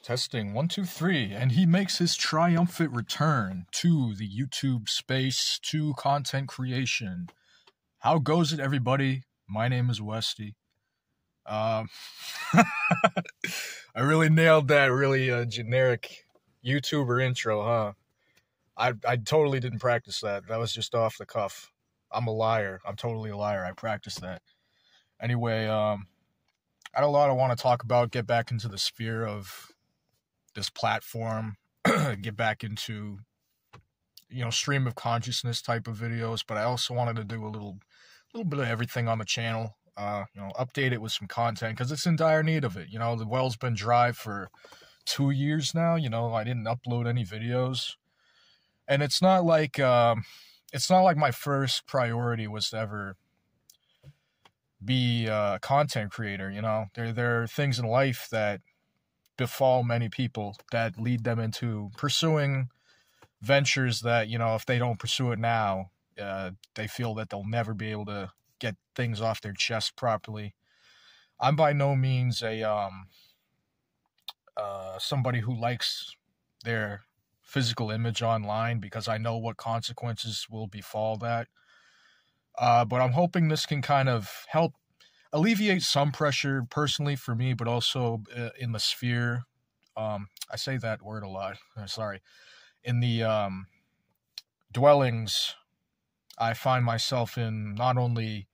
Testing 1, 2, 3, and he makes his triumphant return to the YouTube space, to content creation. How goes it, everybody? My name is Westy. I really nailed that really generic YouTuber intro, huh? I totally didn't practice that. That was just off the cuff. I'm a liar. I'm totally a liar. I practiced that. Anyway, I had a lot I want to talk about, get back into the sphere of this platform, get back into, stream of consciousness type of videos, but I also wanted to do a little bit of everything on the channel, update it with some content, because it's in dire need of it. The well's been dry for 2 years now. I didn't upload any videos, and it's not like my first priority was to ever be a content creator. There are things in life that befall many people that lead them into pursuing ventures that, if they don't pursue it now, they feel that they'll never be able to get things off their chest properly. I'm by no means somebody who likes their physical image online, because I know what consequences will befall that. But I'm hoping this can kind of help alleviate some pressure personally for me, but also in the sphere. I say that word a lot. Sorry. In the dwellings I find myself in, not only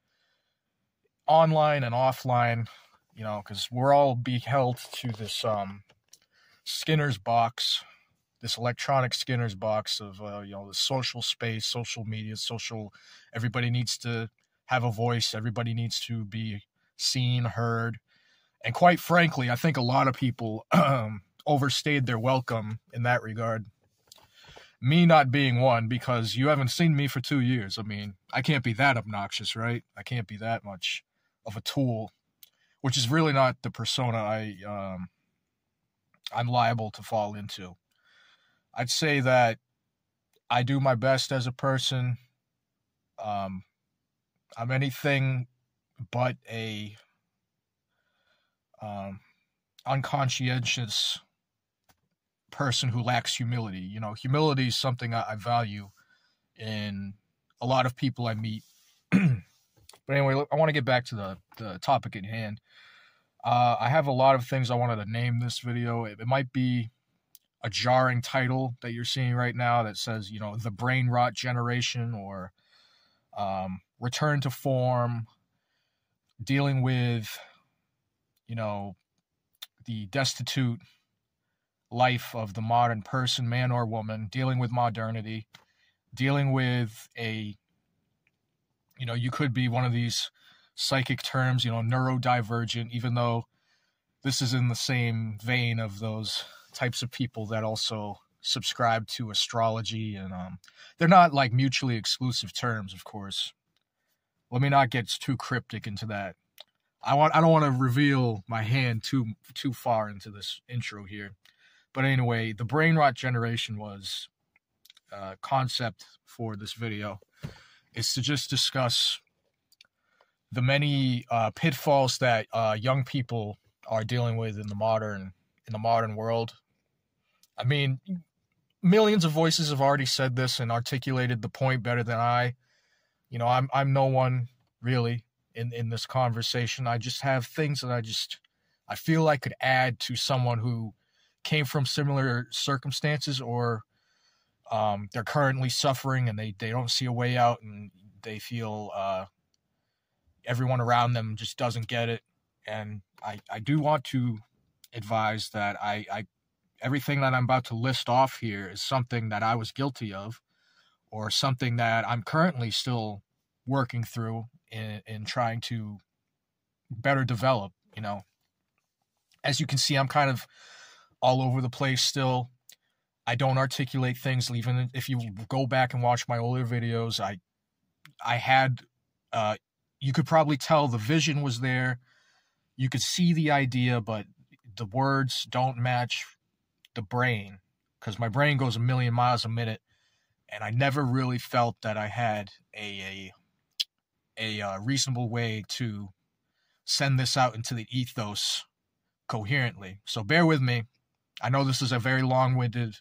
online and offline, because we're all beheld to this Skinner's box, this electronic Skinner's box of, the social space, social media, everybody needs to have a voice. Everybody needs to be seen, heard. And quite frankly, I think a lot of people overstayed their welcome in that regard. Me not being one, because you haven't seen me for 2 years. I mean, I can't be that obnoxious, right? I can't be that much of a tool, which is really not the persona I'm liable to fall into. I'd say that I do my best as a person. I'm anything but a unconscientious person who lacks humility. Humility is something I value in a lot of people I meet. But anyway, I want to get back to the topic at hand. I have a lot of things I wanted to name this video. It might be a jarring title that you're seeing right now that says, the brain rot generation, or return to form, dealing with, the destitute life of the modern person, man or woman, dealing with modernity, dealing with you could be one of these psychic terms, neurodivergent, even though this is in the same vein of those types of people that also subscribe to astrology, and they're not like mutually exclusive terms, of course. Let me not get too cryptic into that. I don't want to reveal my hand too far into this intro here. But anyway, the brain rot generation was a concept for this video. Is to just discuss the many pitfalls that young people are dealing with in the modern world. I mean, millions of voices have already said this and articulated the point better than I. I'm no one really in this conversation. I just have things that I feel I could add to someone who came from similar circumstances, or they're currently suffering and they don't see a way out, and they feel everyone around them just doesn't get it. And I do want to advise that I everything that I'm about to list off here is something that I was guilty of, or something that I'm currently still working through in trying to better develop. As you can see, I'm kind of all over the place still. I don't articulate things. Even if you go back and watch my older videos, I had, you could probably tell the vision was there. You could see the idea, but the words don't match the brain, because my brain goes a million miles a minute, and I never really felt that I had a reasonable way to send this out into the ethos coherently. So bear with me. I know this is a very long-winded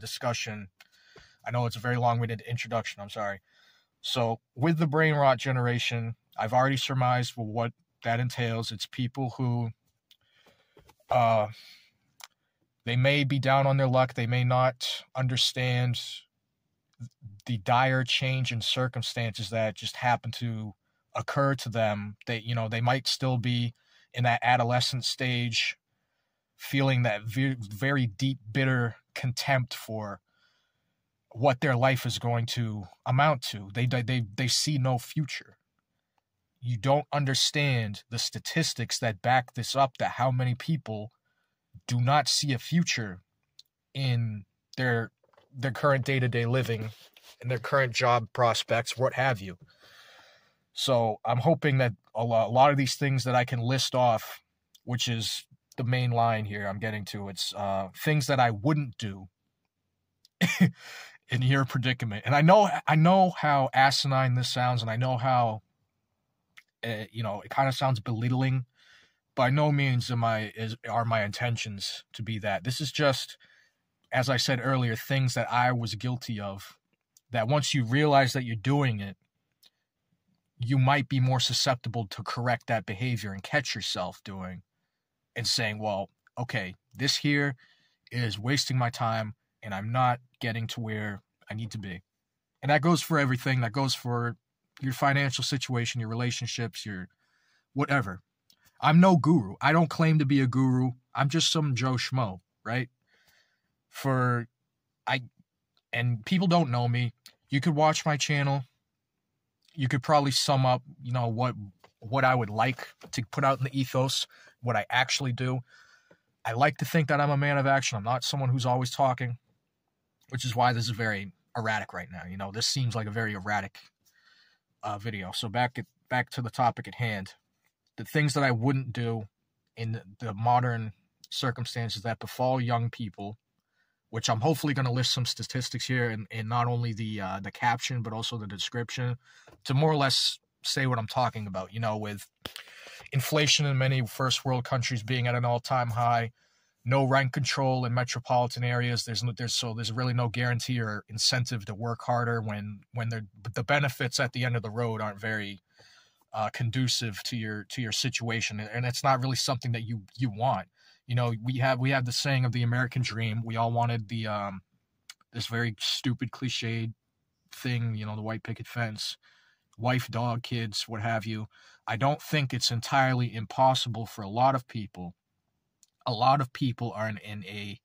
discussion. I know it's a very long-winded introduction. I'm sorry. So with the brain rot generation, I've already surmised what that entails. It's people who they may be down on their luck. They may not understand the dire change in circumstances that just happen to occur to them. They might still be in that adolescent stage, feeling that very deep, bitter contempt for what their life is going to amount to. They see no future. You don't understand the statistics that back this up, that how many people do not see a future in their current day-to-day living, in their current job prospects, what have you. So I'm hoping that a lot of these things that I can list off, which is the main line here I'm getting to, it's things that I wouldn't do in your predicament. And I know how asinine this sounds, and I know how it kind of sounds belittling. By no means are my intentions to be that. This is just, as I said earlier, things that I was guilty of, that once you realize that you're doing it, you might be more susceptible to correct that behavior and catch yourself doing and saying, well, okay, this here is wasting my time and I'm not getting to where I need to be. And that goes for everything. That goes for your financial situation, your relationships, your whatever. I'm no guru. I don't claim to be a guru. I'm just some Joe Schmo, right? And people don't know me. You could watch my channel. You could probably sum up, what I would like to put out in the ethos, what I actually do. I like to think that I'm a man of action. I'm not someone who's always talking, which is why this is very erratic right now. This seems like a very erratic video. So back to the topic at hand. The things that I wouldn't do in the modern circumstances that befall young people, which I'm hopefully going to list some statistics here in not only the caption, but also the description, to more or less say what I'm talking about. With inflation in many first world countries being at an all-time high, no rent control in metropolitan areas, there's really no guarantee or incentive to work harder when the benefits at the end of the road aren't very conducive to your situation, and it's not really something that you want. We have the saying of the American dream. We all wanted the this very stupid cliched thing, the white picket fence, wife, dog, kids, what have you. I don't think it's entirely impossible for a lot of people. A lot of people are in a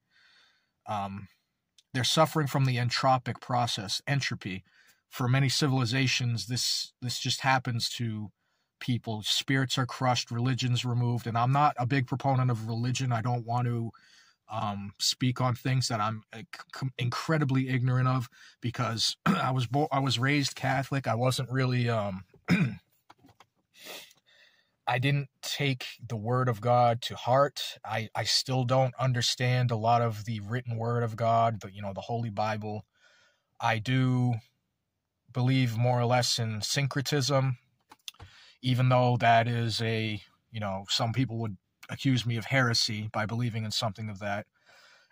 they're suffering from the entropic process, entropy. For many civilizations, this just happens to people. Spirits are crushed, religions removed, and I'm not a big proponent of religion. I don't want to speak on things that I'm incredibly ignorant of, because I was raised Catholic. I wasn't really I didn't take the word of God to heart. I still don't understand a lot of the written word of God, the Holy Bible. I do believe more or less in syncretism, even though that is some people would accuse me of heresy by believing in something of that.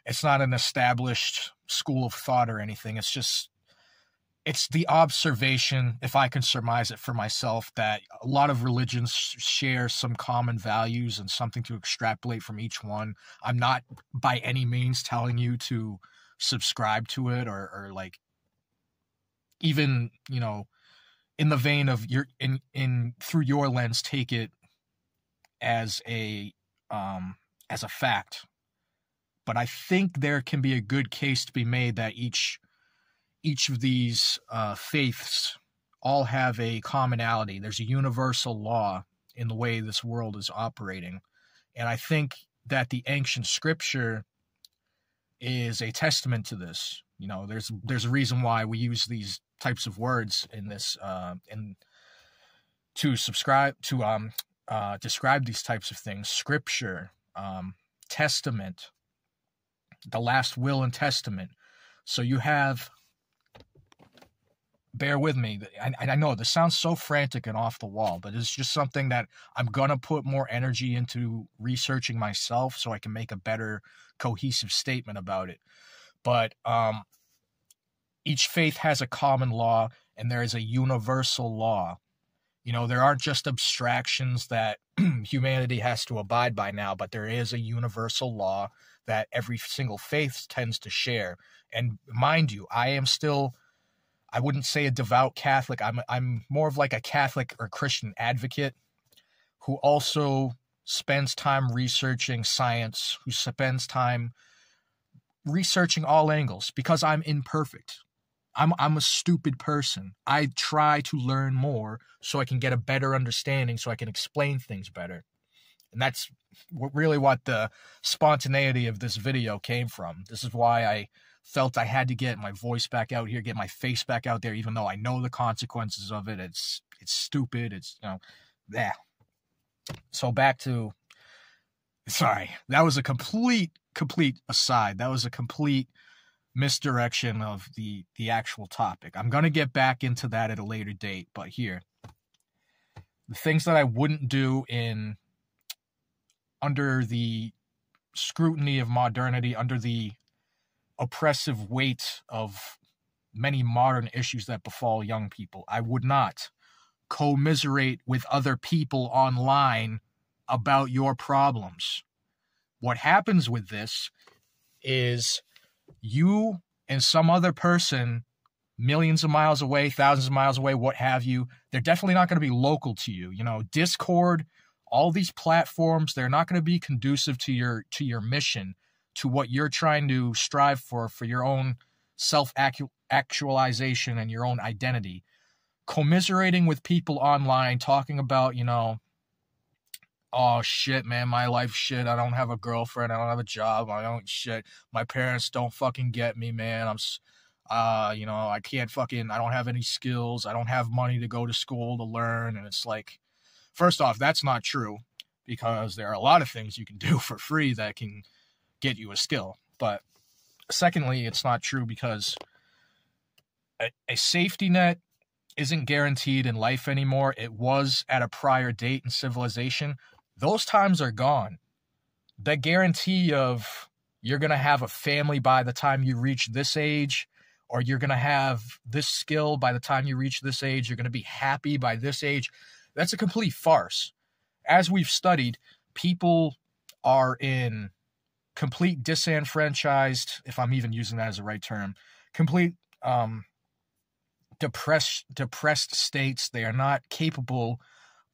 It's not an established school of thought or anything. It's the observation, if I can surmise it for myself, that a lot of religions share some common values and something to extrapolate from each one. I'm not by any means telling you to subscribe to it or like even, in the vein of through your lens, take it as a fact. But I think there can be a good case to be made that each of these faiths all have a commonality. There's a universal law in the way this world is operating. And I think that the ancient scripture is a testament to this. There's a reason why we use these types of words in this to describe these types of things. Scripture, testament, the last will and testament. So you have bear with me. I know this sounds so frantic and off the wall, but it's just something that I'm going to put more energy into researching myself so I can make a better cohesive statement about it. But each faith has a common law, and there is a universal law. You know, there aren't just abstractions that humanity has to abide by now, but there is a universal law that every single faith tends to share. And mind you, I am still, I wouldn't say a devout Catholic. I'm more of like a Catholic or Christian advocate who also spends time researching science, who spends time researching all angles, because I'm imperfect. I'm a stupid person. I try to learn more so I can get a better understanding, so I can explain things better. And that's really what the spontaneity of this video came from. This is why I felt I had to get my voice back out here, get my face back out there, even though I know the consequences of it. It's stupid. It's, you know, yeah. So back to, sorry, that was a complete aside. That was a complete misdirection of the actual topic. I'm going to get back into that at a later date, but here, the things that I wouldn't do under the scrutiny of modernity, under the oppressive weight of many modern issues that befall young people. I would not commiserate with other people online about your problems. What happens with this is you and some other person millions of miles away, thousands of miles away, what have you, they're definitely not going to be local to you. You know, Discord, all these platforms, they're not going to be conducive to your mission, to what you're trying to strive for your own self-actualization and your own identity. Commiserating with people online, talking about, you know, oh shit, man, my life shit, I don't have a girlfriend, I don't have a job, I don't shit, my parents don't fucking get me, man, you know, I can't fucking, I don't have any skills, I don't have money to go to school to learn. And it's like, first off, that's not true, because there are a lot of things you can do for free that can get you a skill. But secondly, it's not true because a safety net isn't guaranteed in life anymore. It was at a prior date in civilization. Those times are gone. The guarantee of you're going to have a family by the time you reach this age, or you're going to have this skill by the time you reach this age, you're going to be happy by this age, that's a complete farce. As we've studied, people are in complete disenfranchised, if I'm even using that as the right term, complete depressed states. They are not capable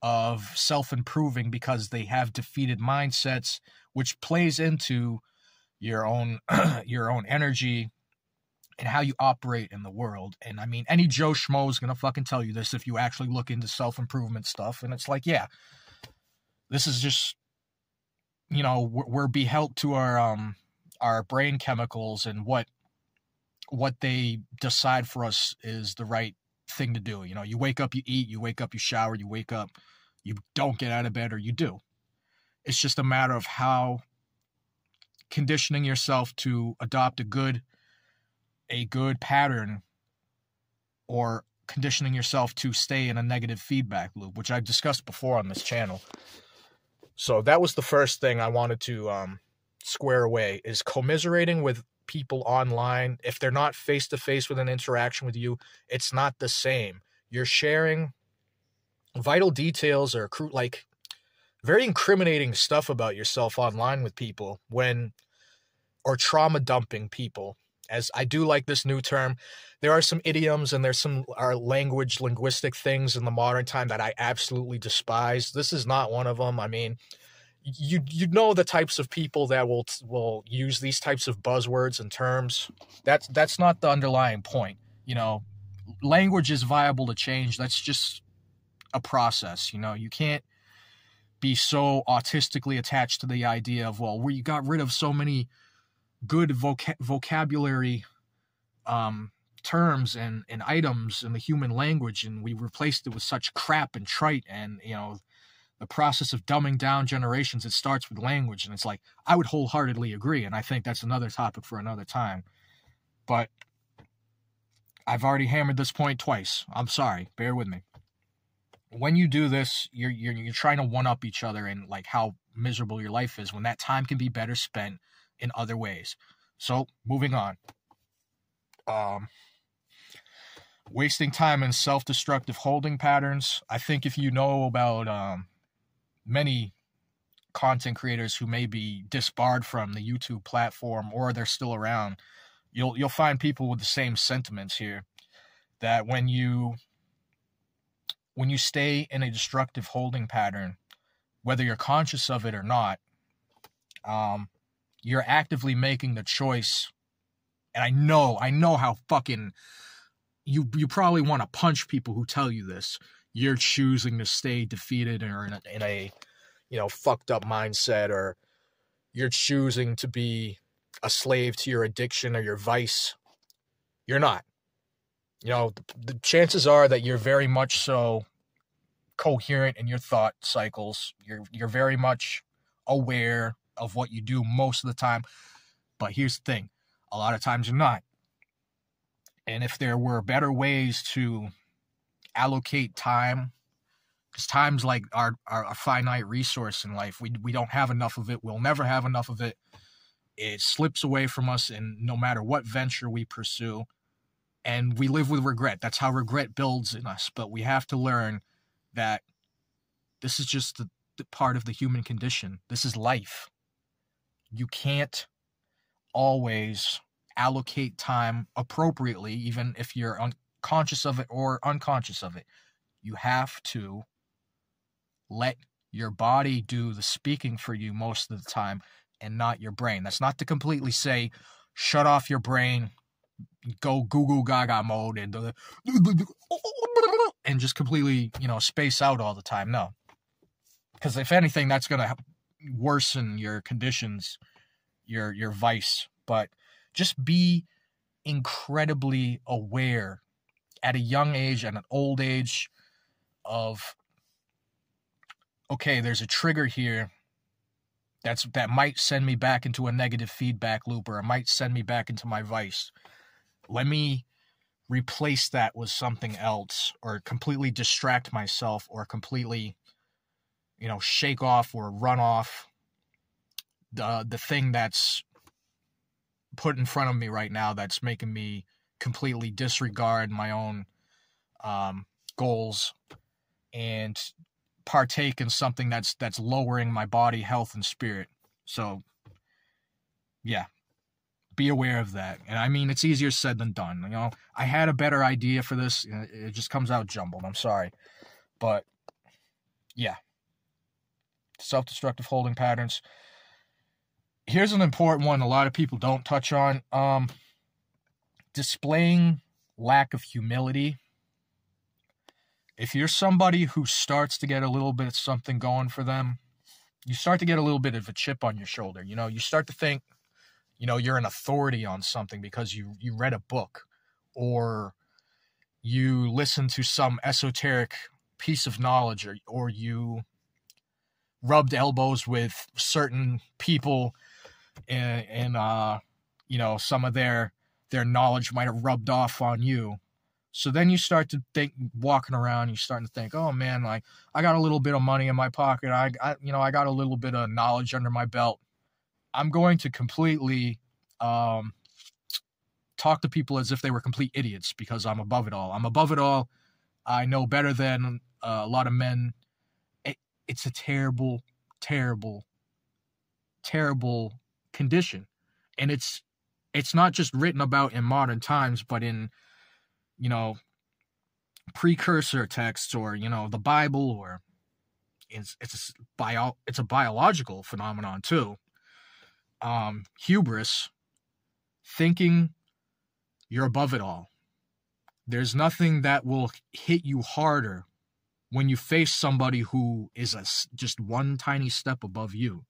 of self-improving because they have defeated mindsets, which plays into your own energy and how you operate in the world. And I mean, any Joe Schmo is gonna fucking tell you this if you actually look into self-improvement stuff. And it's like, yeah, this is just, you know, we're beheld to our brain chemicals and what they decide for us is the right thing to do. You know, you wake up, you eat, you wake up, you shower, you wake up, you don't get out of bed, or you do. It's just a matter of how conditioning yourself to adopt a good pattern, or conditioning yourself to stay in a negative feedback loop, which I've discussed before on this channel. So that was the first thing I wanted to square away, is commiserating with people online. If they're not face-to-face with an interaction with you, it's not the same. You're sharing vital details or like very incriminating stuff about yourself online with people, or trauma dumping people. As I do like this new term, there are some idioms and there's some linguistic things in the modern time that I absolutely despise. This is not one of them. I mean, you know the types of people that will use these types of buzzwords and terms. That's not the underlying point. You know, language is viable to change. That's just a process. You know, you can't be so autistically attached to the idea of, well, we got rid of so many good vocabulary terms and items in the human language, and we replaced it with such crap and trite, and, you know, the process of dumbing down generations, it starts with language. And it's like, I would wholeheartedly agree, and I think that's another topic for another time. But I've already hammered this point twice. I'm sorry. Bear with me. When you do this, you're trying to one-up each other in like how miserable your life is when that time can be better spent in other ways. So, moving on. Wasting time in self-destructive holding patterns. I think if you know about many content creators who may be disbarred from the YouTube platform or they're still around, you'll find people with the same sentiments here. That when you stay in a destructive holding pattern, whether you're conscious of it or not, you're actively making the choice. And I know how fucking you probably want to punch people who tell you this. You're choosing to stay defeated or in a fucked up mindset, or you're choosing to be a slave to your addiction or your vice. You're not. The chances are that you're very much so coherent in your thought cycles. You're very much aware of what you do most of the time. But here's the thing. A lot of times you're not. And if there were better ways to allocate time, because time's like our finite resource in life. We don't have enough of it. We'll never have enough of it. It slips away from us in no matter what venture we pursue. And we live with regret. That's how regret builds in us. But we have to learn that this is just the part of the human condition. This is life. You can't always allocate time appropriately, even if you're conscious of it or unconscious of it. You have to let your body do the speaking for you most of the time and not your brain. That's not to completely say, shut off your brain, go goo goo gaga mode and just completely, space out all the time. No. Because if anything, that's going to worsen your conditions, your vice. But just be incredibly aware at a young age and an old age of, okay, there's a trigger here that might send me back into a negative feedback loop, or it might send me back into my vice. Let me replace that with something else, or completely distract myself, or completely, shake off or run off the thing that's put in front of me right now that's making me completely disregard my own goals and partake in something that's lowering my body, health, and spirit. So, yeah. Be aware of that. And I mean, it's easier said than done. I had a better idea for this. It just comes out jumbled. I'm sorry. But, yeah. Self-destructive holding patterns. Here's an important one a lot of people don't touch on. Displaying lack of humility. If you're somebody who starts to get a little bit of something going for them, you start to get a little bit of a chip on your shoulder. You start to think, you're an authority on something because you read a book, or you listen to some esoteric piece of knowledge, or you rubbed elbows with certain people and some of their knowledge might have rubbed off on you. So then you start to think, walking around, you're starting to think, oh man, like I got a little bit of money in my pocket. I got a little bit of knowledge under my belt. I'm going to completely talk to people as if they were complete idiots because I'm above it all. I'm above it all. I know better than a lot of men. It's a terrible, terrible, terrible condition. And it's not just written about in modern times, but in, precursor texts, or, the Bible, or it's a biological phenomenon too. Hubris, thinking you're above it all. There's nothing that will hit you harder when you face somebody who is just one tiny step above you.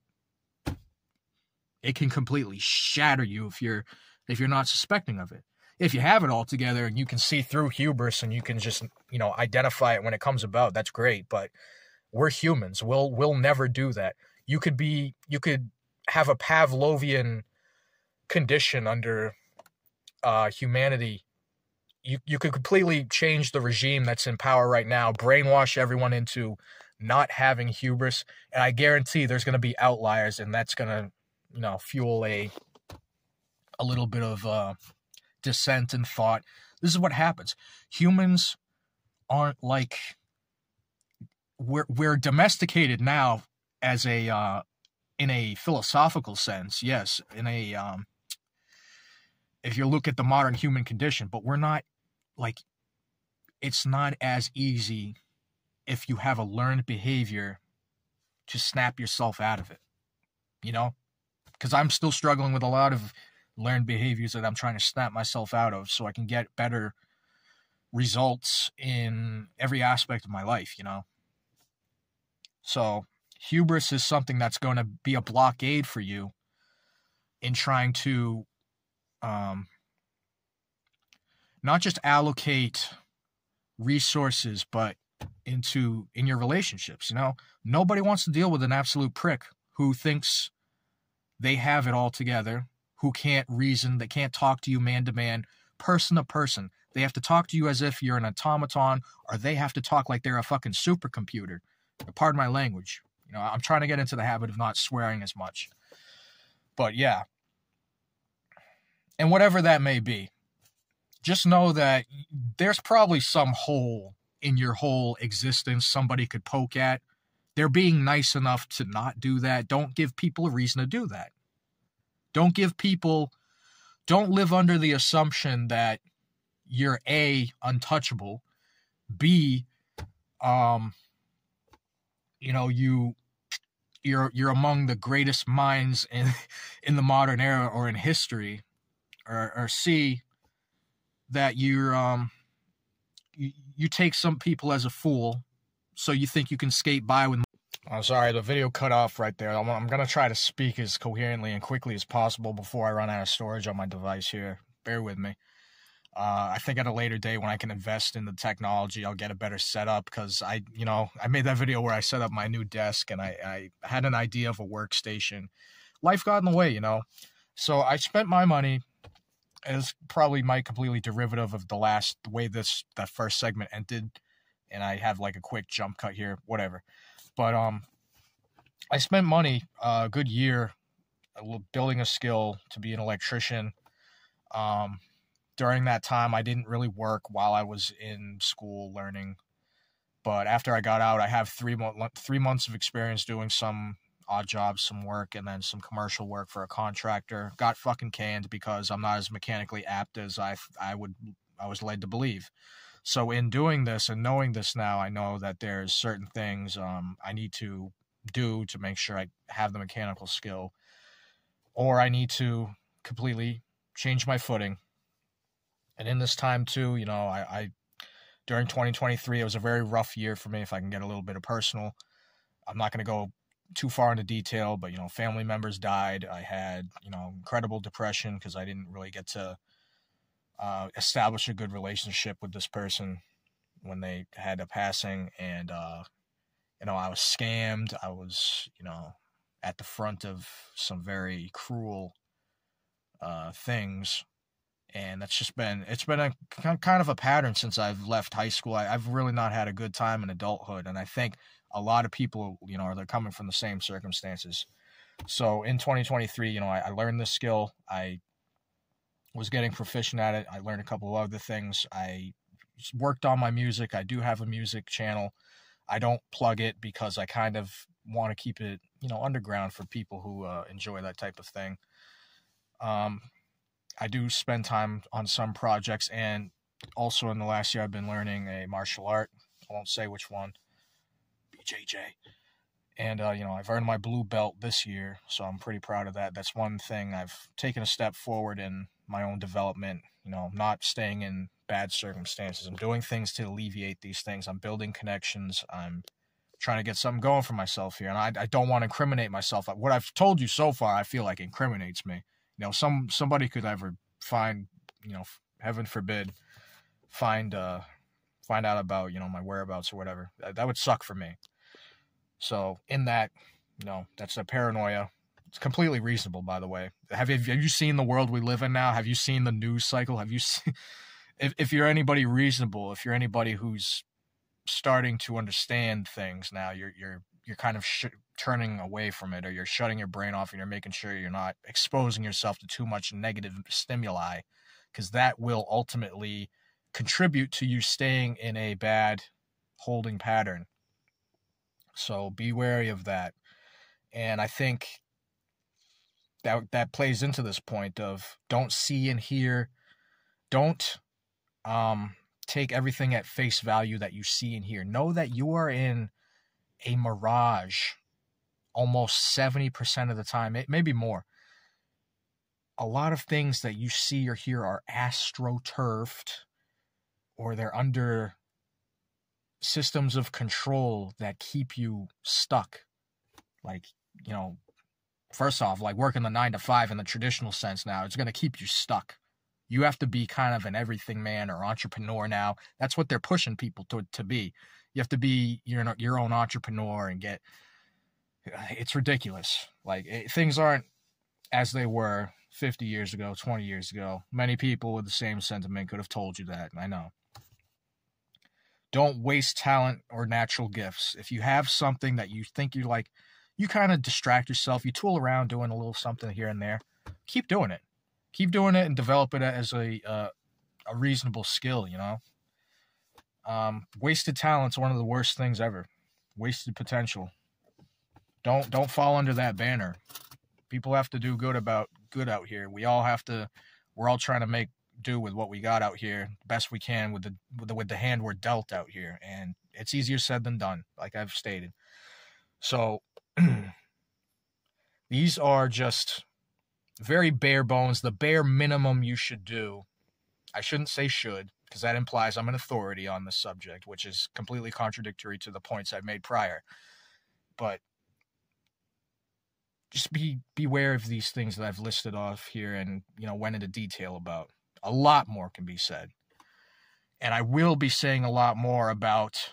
It can completely shatter you if you're not suspecting of it. If you have it all together and you can see through hubris and you can just, identify it when it comes about, that's great. But we're humans. We'll never do that. You could have a Pavlovian condition under humanity, you could completely change the regime that's in power right now, brainwash everyone into not having hubris, and I guarantee there's going to be outliers, and that's going to, fuel a little bit of dissent in thought. This is what happens. Humans aren't like, we're domesticated now as a in a philosophical sense, yes, in a if you look at the modern human condition, but we're not like, it's not as easy if you have a learned behavior to snap yourself out of it, because I'm still struggling with a lot of learned behaviors that I'm trying to snap myself out of so I can get better results in every aspect of my life, So hubris is something that's going to be a blockade for you in trying to not just allocate resources, but in your relationships. Nobody wants to deal with an absolute prick who thinks they have it all together, who can't reason, they can't talk to you man to man, person to person. They have to talk to you as if you're an automaton, or they have to talk like they're a fucking supercomputer. Pardon my language. I'm trying to get into the habit of not swearing as much. But yeah. And whatever that may be, just know that there's probably some hole in your whole existence somebody could poke at. They're being nice enough to not do that. Don't give people a reason to do that. Don't live under the assumption that you're A, untouchable, B, you're among the greatest minds in the modern era or in history, or C, that you take some people as a fool, so you think you can skate by with. I'm sorry, the video cut off right there. I'm going to try to speak as coherently and quickly as possible before I run out of storage on my device here. Bear with me. I think at a later date when I can invest in the technology, I'll get a better setup, because I made that video where I set up my new desk and I had an idea of a workstation. Life got in the way, So I spent my money, as probably my completely derivative of the way that first segment ended, and I have like a quick jump cut here, whatever. But I spent money, a good year, building a skill to be an electrician. During that time, I didn't really work while I was in school learning. But after I got out, I have 3 months of experience doing some odd jobs, some work, and then some commercial work for a contractor. Got fucking canned because I'm not as mechanically apt as I was led to believe. So in doing this and knowing this now, I know that there's certain things I need to do to make sure I have the mechanical skill, or I need to completely change my footing. And in this time too, I during 2023, it was a very rough year for me, if I can get a little bit of personal. I'm not going to go too far into detail, but, family members died. I had, incredible depression because I didn't really get to establish a good relationship with this person when they had a passing. And, I was scammed. I was, at the front of some very cruel things. And it's been a kind of a pattern since I've left high school. I've really not had a good time in adulthood. And I think a lot of people, they're coming from the same circumstances. So in 2023, I learned this skill. I was getting proficient at it. I learned a couple of other things. I worked on my music. I do have a music channel. I don't plug it because I kind of want to keep it, underground for people who enjoy that type of thing. I do spend time on some projects, and also in the last year I've been learning a martial art. I won't say which one. BJJ. And, I've earned my blue belt this year, so I'm pretty proud of that. That's one thing I've taken a step forward in my own development, not staying in bad circumstances. I'm doing things to alleviate these things. I'm building connections. I'm trying to get something going for myself here, and I don't want to incriminate myself. What I've told you so far, I feel like incriminates me. Somebody could ever find, heaven forbid, find out about, my whereabouts or whatever. That would suck for me. So in that, that's a paranoia. It's completely reasonable, by the way. Have you seen the world we live in now? Have you seen the news cycle? if you're anybody reasonable, if you're anybody who's starting to understand things now, you're kind of turning away from it, or you're shutting your brain off, and you're making sure you're not exposing yourself to too much negative stimuli, because that will ultimately contribute to you staying in a bad holding pattern. So be wary of that. And I think that plays into this point of don't see and hear, don't take everything at face value that you see and hear. Know that you are in a mirage almost 70% of the time, maybe more. A lot of things that you see or hear are astroturfed, or they're under systems of control that keep you stuck. Like, you know, first off, like working the 9 to 5 in the traditional sense now, it's going to keep you stuck. You have to be kind of an everything man or entrepreneur now. That's what they're pushing people to be. You have to be your own entrepreneur and get... It's ridiculous. Like, things aren't as they were 50 years ago, 20 years ago. Many people with the same sentiment could have told you that. I know. Don't waste talent or natural gifts. If you have something that you think you like, you kind of distract yourself. You tool around doing a little something here and there. Keep doing it. Keep doing it and develop it as a reasonable skill, you know. Wasted talent's one of the worst things ever. Wasted potential. Don't fall under that banner. People have to do good out here. We're all trying to make do with what we got out here best we can with the hand we're dealt out here, and it's easier said than done, like I've stated. So these are just very bare bones, the bare minimum you should do. I shouldn't say should, because that implies I'm an authority on this subject, which is completely contradictory to the points I've made prior. But just beware of these things that I've listed off here and, you know, went into detail about. A lot more can be said. And I will be saying a lot more about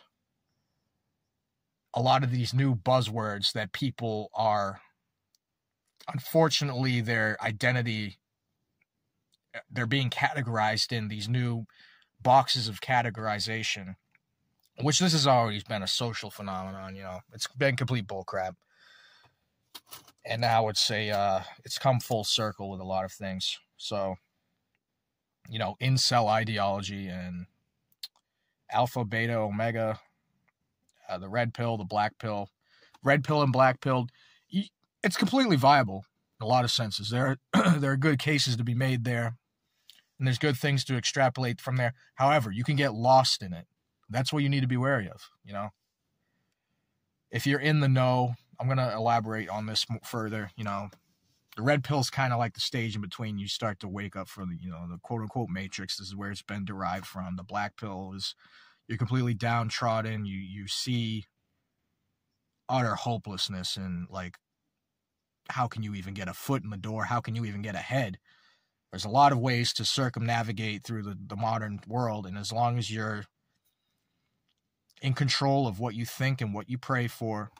a lot of these new buzzwords that people are, unfortunately, their identity, they're being categorized in these new boxes of categorization, which this has always been a social phenomenon, you know. It's been complete bullcrap. And now it's come full circle with a lot of things. So, you know, incel ideology and alpha, beta, omega, the red pill, the black pill, red pill and black pill. It's completely viable in a lot of senses. There are good cases to be made there, and there's good things to extrapolate from there. However, you can get lost in it. That's what you need to be wary of, you know. If you're in the know, I'm going to elaborate on this further, you know. The red pill is kind of like the stage in between. You start to wake up from the quote-unquote matrix. This is where it's been derived from. The black pill is you're completely downtrodden. You see utter hopelessness, and, like, how can you even get a foot in the door? How can you even get ahead? There's a lot of ways to circumnavigate through the modern world, and as long as you're in control of what you think and what you pray for,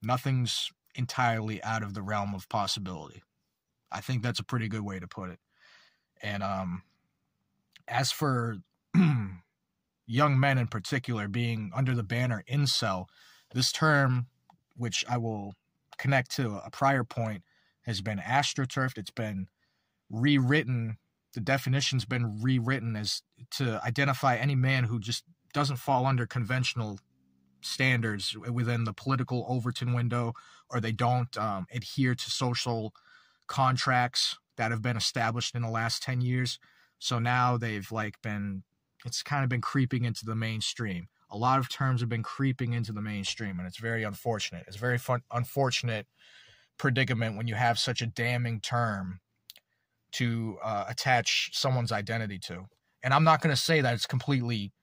nothing's entirely out of the realm of possibility. I think that's a pretty good way to put it. And as for young men in particular being under the banner incel, this term, which I will connect to a prior point, has been astroturfed. It's been rewritten. The definition's been rewritten as to identify any man who just doesn't fall under conventional standards within the political Overton window, or they don't adhere to social contracts that have been established in the last 10 years. So now it's kind of been creeping into the mainstream. A lot of terms have been creeping into the mainstream, and it's very unfortunate. It's a very unfortunate predicament when you have such a damning term to attach someone's identity to. And I'm not going to say that it's completely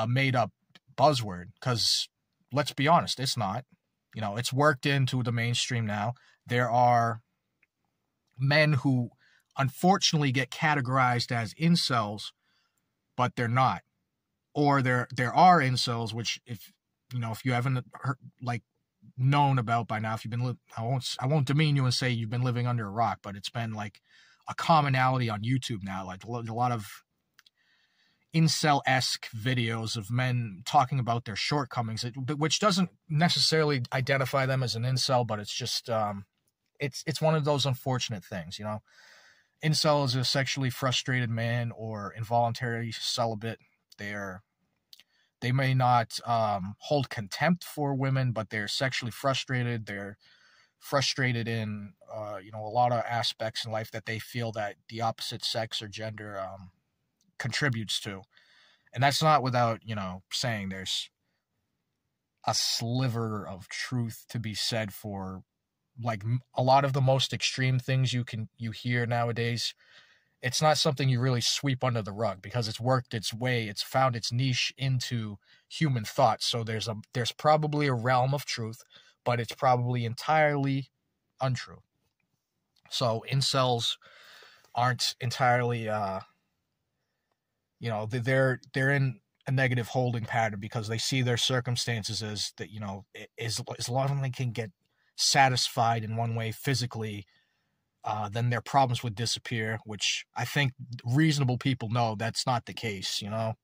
made up buzzword, because let's be honest, it's not. You know, it's worked into the mainstream now. There are men who unfortunately get categorized as incels, but they're not. Or there are incels, which if you haven't heard, known about by now, if you've been I won't demean you and say you've been living under a rock, but it's been like a commonality on YouTube now. Like a lot of incel-esque videos of men talking about their shortcomings, which doesn't necessarily identify them as an incel, but it's just it's one of those unfortunate things, you know. Incel is a sexually frustrated man or involuntary celibate. They may not hold contempt for women, but they're sexually frustrated. They're frustrated in you know, a lot of aspects in life that they feel that the opposite sex or gender contributes to. And that's not without, you know, saying there's a sliver of truth to be said for, like, a lot of the most extreme things you hear nowadays. It's not something you really sweep under the rug, because it's worked its way, it's found its niche into human thought. So there's probably a realm of truth, but it's probably entirely untrue. So incels aren't entirely you know, they're in a negative holding pattern because they see their circumstances as that, you know, as long as they can get satisfied in one way physically, then their problems would disappear, which I think reasonable people know that's not the case, you know.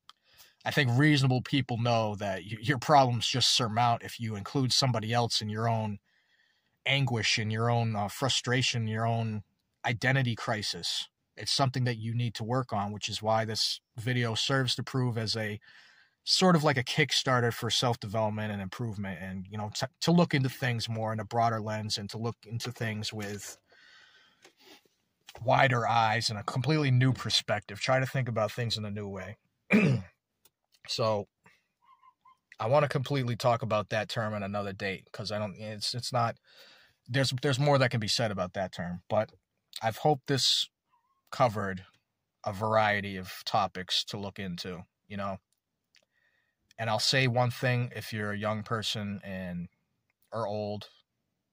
I think reasonable people know that your problems just surmount if you include somebody else in your own anguish, in your own frustration, your own identity crisis. It's something that you need to work on, which is why this video serves to prove as a sort of like a Kickstarter for self-development and improvement, and, you know, to look into things more in a broader lens, and to look into things with wider eyes and a completely new perspective. Try to think about things in a new way. So I want to completely talk about that term on another date, because it's not, there's more that can be said about that term, but I've hoped this covered a variety of topics to look into, you know. And I'll say one thing: if you're a young person and or old,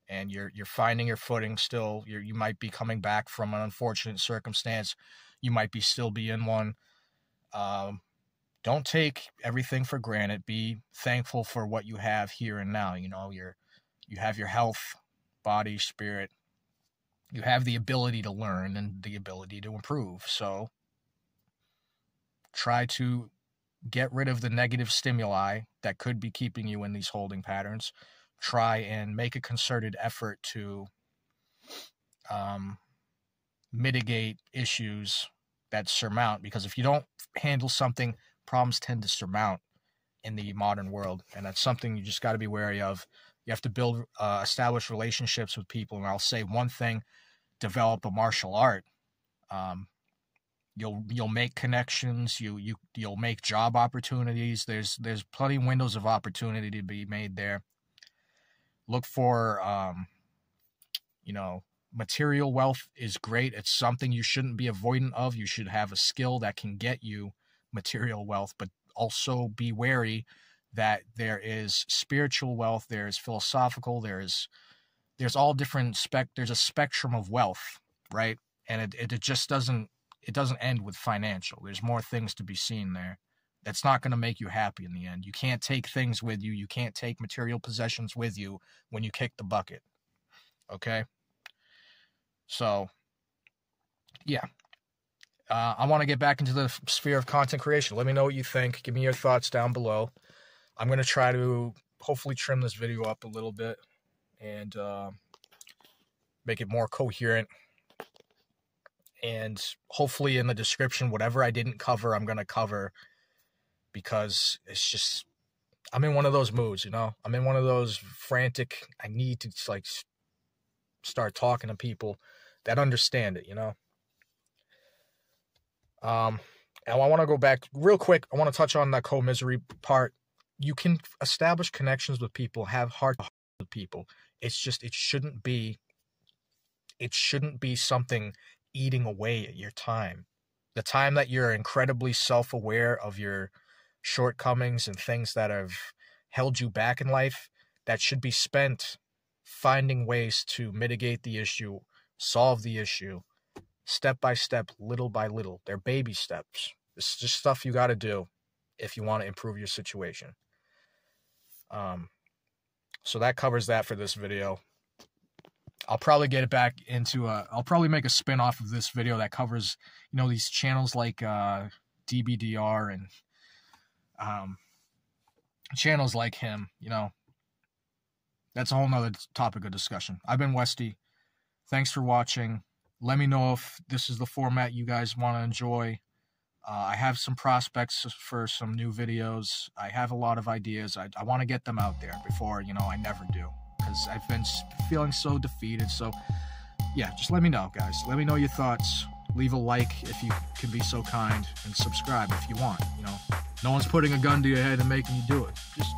and you're finding your footing still, you might be coming back from an unfortunate circumstance, you might be still be in one. Don't take everything for granted. Be thankful for what you have here and now. You know, you have your health, body, spirit. You have the ability to learn and the ability to improve. So try to get rid of the negative stimuli that could be keeping you in these holding patterns. Try and make a concerted effort to mitigate issues that surmount, because if you don't handle something, problems tend to surmount in the modern world, and that's something you just got to be wary of. You have to build, establish relationships with people, and I'll say one thing: develop a martial art. You'll make connections. You'll make job opportunities. There's plenty of windows of opportunity to be made there. Look for, you know, material wealth is great. It's something you shouldn't be avoidant of. You should have a skill that can get you material wealth, but also be wary that there is spiritual wealth, there's philosophical, there's all different there's a spectrum of wealth, right? And it just doesn't end with financial. There's more things to be seen there. That's not going to make you happy in the end. You can't take things with you. You can't take material possessions with you when you kick the bucket. Okay? So, yeah. I want to get back into the sphere of content creation. Let me know what you think. Give me your thoughts down below. I'm going to try to hopefully trim this video up a little bit and make it more coherent. And hopefully in the description, whatever I didn't cover, I'm going to cover, because it's just, I'm in one of those moods, you know? I'm in one of those frantic, I need to like start talking to people that understand it, you know? And I want to go back real quick. I want to touch on that co-misery part. You can establish connections with people, have heart-to-heart with people. It's just, it shouldn't be something eating away at your time. The time that you're incredibly self-aware of your shortcomings and things that have held you back in life, that should be spent finding ways to mitigate the issue, solve the issue, step by step, little by little. They're baby steps. This is just stuff you got to do if you want to improve your situation. So that covers that for this video. I'll probably get it back into I'll probably make a spin-off of this video that covers, you know, these channels like DBDR and channels like him, you know, that's a whole nother topic of discussion. I've been Westy. Thanks for watching. Let me know if this is the format you guys want to enjoy. I have some prospects for some new videos. I have a lot of ideas. I want to get them out there before, you know, I never do. Because I've been feeling so defeated. So, yeah, just let me know, guys. Let me know your thoughts. Leave a like if you can be so kind. And subscribe if you want, you know. No one's putting a gun to your head and making you do it. Just